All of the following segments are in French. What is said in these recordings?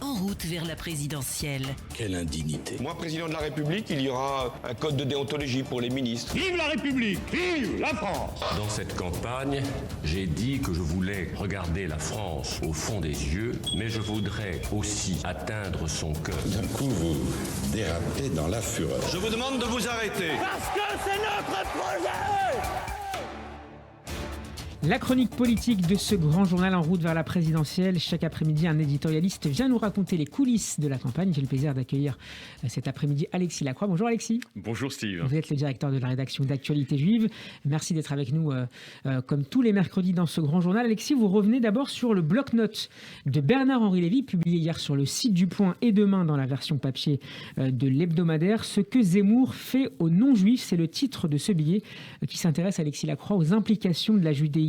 En route vers la présidentielle. Quelle indignité. Moi, président de la République, il y aura un code de déontologie pour les ministres. Vive la République! Vive la France! Dans cette campagne, j'ai dit que je voulais regarder la France au fond des yeux, mais je voudrais aussi atteindre son cœur. D'un coup, vous dérapez dans la fureur. Je vous demande de vous arrêter. Parce que c'est notre projet! La chronique politique de ce grand journal en route vers la présidentielle. Chaque après-midi, un éditorialiste vient nous raconter les coulisses de la campagne. J'ai le plaisir d'accueillir cet après-midi Alexis Lacroix. Bonjour Alexis. Bonjour Steve. Vous êtes le directeur de la rédaction d'Actualité Juive. Merci d'être avec nous comme tous les mercredis dans ce grand journal. Alexis, vous revenez d'abord sur le bloc-notes de Bernard-Henri Lévy, publié hier sur le site du Point et demain dans la version papier de l'hebdomadaire. Ce que Zemmour fait aux non-juifs, c'est le titre de ce billet qui s'intéresse, Alexis Lacroix, aux implications de la judéité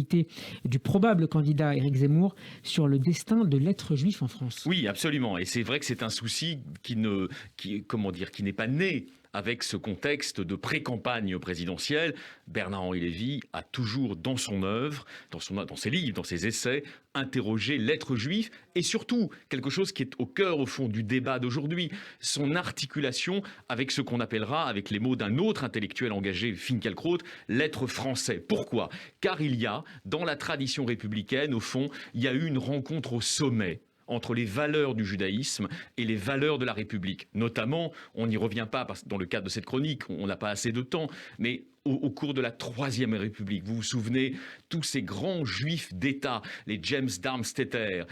du probable candidat Éric Zemmour sur le destin de l'être juif en France. Oui, absolument. Et c'est vrai que c'est un souci qui n'est pas né avec ce contexte de pré-campagne présidentielle. Bernard-Henri Lévy a toujours dans son œuvre, dans ses livres, dans ses essais, interrogé l'être juif et surtout quelque chose qui est au cœur, au fond, du débat d'aujourd'hui, son articulation avec ce qu'on appellera, avec les mots d'un autre intellectuel engagé, Finkielkraut, l'être français. Pourquoi ? Car il y a, dans la tradition républicaine, au fond, il y a eu une rencontre au sommet entre les valeurs du judaïsme et les valeurs de la République. Notamment, on n'y revient pas parce que dans le cadre de cette chronique, on n'a pas assez de temps, mais au cours de la Troisième République, vous vous souvenez, tous ces grands juifs d'État, les James Darmstädter,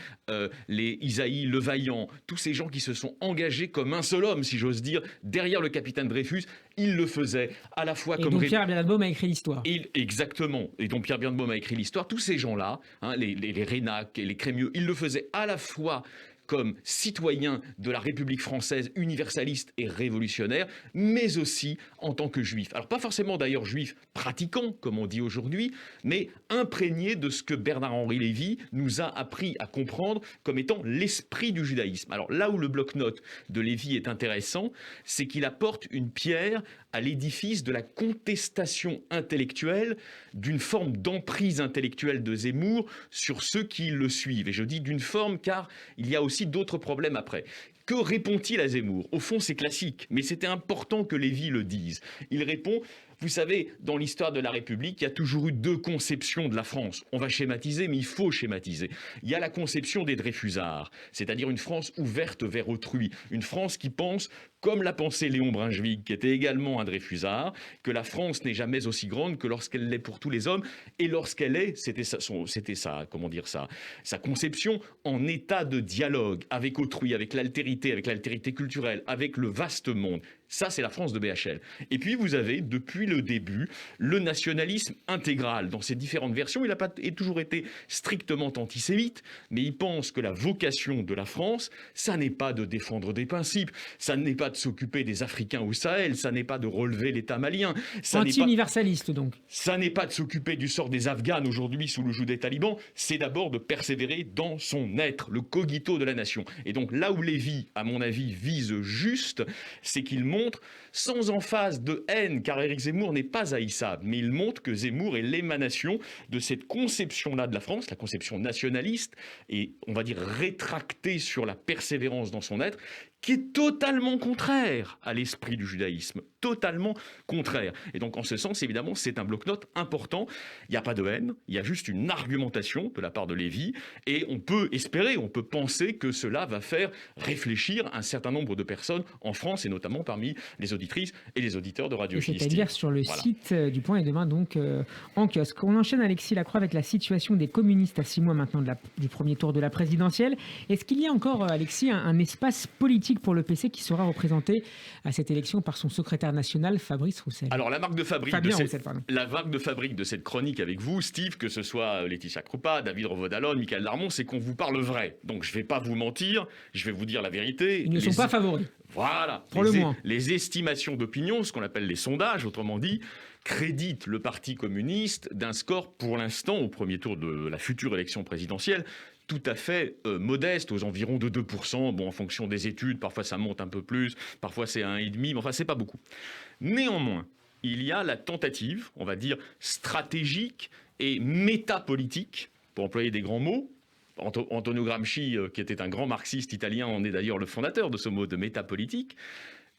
les Isaïe Levaillant, tous ces gens qui se sont engagés comme un seul homme, si j'ose dire, derrière le capitaine Dreyfus, ils le faisaient à la fois comme... Et dont Pierre Birnbaum a écrit l'histoire. Exactement, et dont Pierre Birnbaum a écrit l'histoire. Tous ces gens-là, les Reynac et les Crémieux, ils le faisaient à la fois comme citoyen de la République française universaliste et révolutionnaire, mais aussi en tant que juif. Alors pas forcément d'ailleurs juif pratiquant, comme on dit aujourd'hui, mais imprégné de ce que Bernard-Henri Lévy nous a appris à comprendre comme étant l'esprit du judaïsme. Alors là où le bloc-notes de Lévy est intéressant, c'est qu'il apporte une pierre à l'édifice de la contestation intellectuelle, d'une forme d'emprise intellectuelle de Zemmour sur ceux qui le suivent. Et je dis d'une forme car il y a aussi d'autres problèmes après. Que répond-il à Zemmour ? Au fond, c'est classique, mais c'était important que Lévy le dise. Il répond... Vous savez, dans l'histoire de la République, il y a toujours eu deux conceptions de la France. On va schématiser, mais il faut schématiser. Il y a la conception des Dreyfusards, c'est-à-dire une France ouverte vers autrui, une France qui pense, comme l'a pensé Léon Brunswick, qui était également un Dreyfusard, que la France n'est jamais aussi grande que lorsqu'elle l'est pour tous les hommes, et lorsqu'elle est, c'était sa conception en état de dialogue avec autrui, avec l'altérité culturelle, avec le vaste monde. Ça, c'est la France de BHL. Et puis, vous avez, depuis le début, le nationalisme intégral. Dans ses différentes versions, il n'a pas toujours été strictement antisémite, mais il pense que la vocation de la France, ça n'est pas de défendre des principes, ça n'est pas de s'occuper des Africains au Sahel, ça n'est pas de relever l'État malien. Anti-universaliste, donc. Ça n'est pas de s'occuper du sort des Afghans aujourd'hui sous le joug des talibans, c'est d'abord de persévérer dans son être, le cogito de la nation. Et donc, là où Lévy, à mon avis, vise juste, c'est qu'il montre, sans emphase de haine, car Éric Zemmour n'est pas haïssable, mais il montre que Zemmour est l'émanation de cette conception-là de la France, la conception nationaliste, et on va dire rétractée sur la persévérance dans son être, qui est totalement contraire à l'esprit du judaïsme, totalement contraire. Et donc, en ce sens, évidemment, c'est un bloc-notes important. Il n'y a pas de haine, il y a juste une argumentation de la part de Lévy, et on peut espérer, on peut penser que cela va faire réfléchir un certain nombre de personnes en France, et notamment parmi les auditrices et les auditeurs de Radio Philistine. C'est-à-dire sur le site du Point et demain, donc en kiosque. On enchaîne, Alexis Lacroix, avec la situation des communistes à 6 mois maintenant du premier tour de la présidentielle. Est-ce qu'il y a encore, Alexis, un espace politique pour le PC qui sera représenté à cette élection par son secrétaire national, Fabrice Roussel. Alors, la marque de fabrique de cette chronique avec vous, Steve, que ce soit Laetitia Krupa, David Revaud-Dallon, Michael Darmon, c'est qu'on vous parle vrai. Donc, je ne vais pas vous mentir, je vais vous dire la vérité. Ils ne sont pas favoris. Voilà. Pour le moins. Les estimations d'opinion, ce qu'on appelle les sondages, autrement dit, créditent le Parti communiste d'un score, pour l'instant, au premier tour de la future élection présidentielle, tout à fait modeste, aux environs de 2%. Bon, en fonction des études, parfois ça monte un peu plus, parfois c'est 1,5%, mais enfin, c'est pas beaucoup. Néanmoins, il y a la tentative, on va dire, stratégique et métapolitique, pour employer des grands mots, Antonio Gramsci, qui était un grand marxiste italien, en est d'ailleurs le fondateur de ce mot de métapolitique,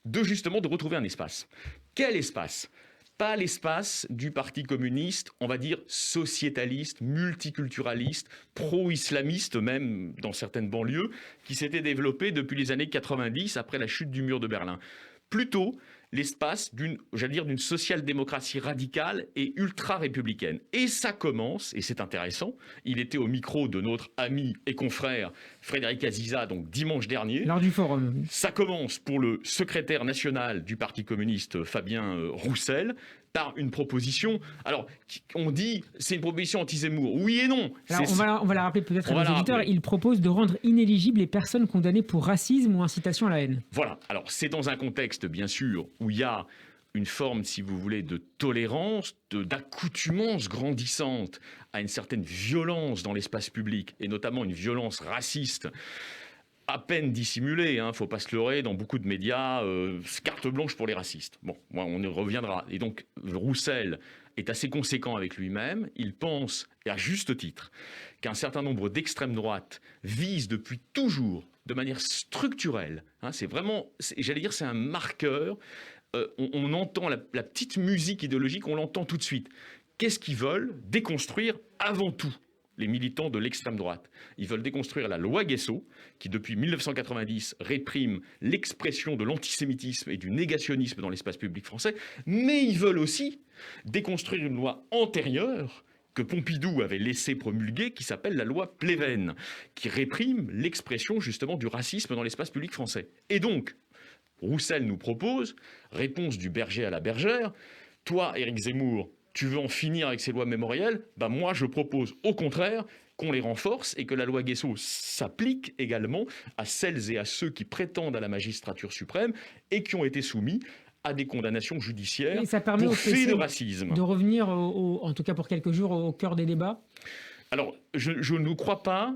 de retrouver un espace. Quel espace ? Pas l'espace du Parti communiste, on va dire sociétaliste, multiculturaliste, pro-islamiste même dans certaines banlieues, qui s'était développé depuis les années 90 après la chute du mur de Berlin. Plutôt l'espace d'une social-démocratie radicale et ultra-républicaine. Et ça commence, et c'est intéressant, il était au micro de notre ami et confrère Frédéric Aziza, donc dimanche dernier. Lors du forum. Ça commence pour le secrétaire national du Parti communiste, Fabien Roussel, par une proposition. Alors, on dit c'est une proposition anti-Zemmour. Oui et non. Alors, on va la rappeler peut-être à nos auditeurs. Il propose de rendre inéligibles les personnes condamnées pour racisme ou incitation à la haine. Voilà. Alors, c'est dans un contexte, bien sûr, où il y a une forme, si vous voulez, de tolérance, d'accoutumance grandissante à une certaine violence dans l'espace public, et notamment une violence raciste, à peine dissimulée, faut pas se leurrer, dans beaucoup de médias, carte blanche pour les racistes. Bon, on y reviendra. Et donc, Roussel est assez conséquent avec lui-même. Il pense, et à juste titre, qu'un certain nombre d'extrêmes droites visent depuis toujours, de manière structurelle, c'est vraiment, j'allais dire, c'est un marqueur. On entend la petite musique idéologique, on l'entend tout de suite. Qu'est-ce qu'ils veulent ? Déconstruire avant tout les militants de l'extrême droite. Ils veulent déconstruire la loi Guesso, qui depuis 1990 réprime l'expression de l'antisémitisme et du négationnisme dans l'espace public français, mais ils veulent aussi déconstruire une loi antérieure que Pompidou avait laissé promulguer, qui s'appelle la loi Pleven, qui réprime l'expression justement du racisme dans l'espace public français. Et donc, Roussel nous propose, réponse du berger à la bergère, toi, Éric Zemmour, tu veux en finir avec ces lois mémorielles ? Moi, je propose au contraire qu'on les renforce et que la loi Guesso s'applique également à celles et à ceux qui prétendent à la magistrature suprême et qui ont été soumis à des condamnations judiciaires pour faits de racisme. De revenir, en tout cas pour quelques jours, au cœur des débats ? Alors, je ne crois pas,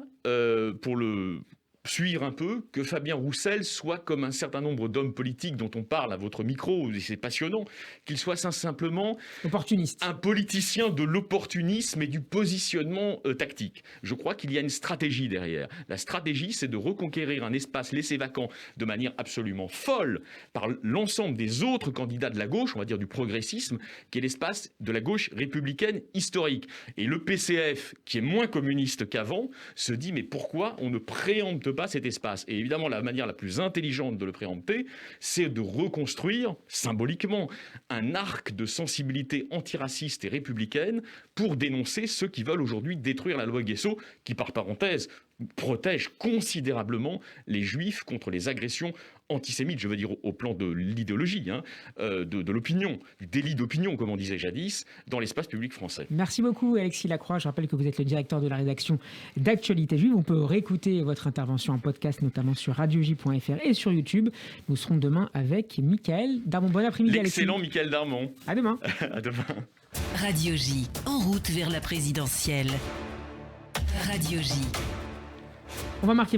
pour le suivre un peu, que Fabien Roussel soit comme un certain nombre d'hommes politiques dont on parle à votre micro, et c'est passionnant, qu'il soit simplement opportuniste, un politicien de l'opportunisme et du positionnement tactique. Je crois qu'il y a une stratégie derrière. La stratégie, c'est de reconquérir un espace laissé vacant de manière absolument folle par l'ensemble des autres candidats de la gauche, on va dire du progressisme, qui est l'espace de la gauche républicaine historique. Et le PCF, qui est moins communiste qu'avant, se dit mais pourquoi on ne préempte pas cet espace ? Et évidemment, la manière la plus intelligente de le préempter, c'est de reconstruire symboliquement un arc de sensibilité antiraciste et républicaine pour dénoncer ceux qui veulent aujourd'hui détruire la loi Guesso, qui, par parenthèse, protège considérablement les juifs contre les agressions antisémites, je veux dire au plan de l'idéologie, de l'opinion, du délit d'opinion, comme on disait jadis, dans l'espace public français. Merci beaucoup Alexis Lacroix. Je rappelle que vous êtes le directeur de la rédaction d'Actualité Juive. On peut réécouter votre intervention en podcast, notamment sur radioj.fr et sur YouTube. Nous serons demain avec Mickaël Darmon. Bon après-midi Alexis. L'excellent Mickaël Darmon. À demain. À demain. Radio J, en route vers la présidentielle. Radio J. On va marquer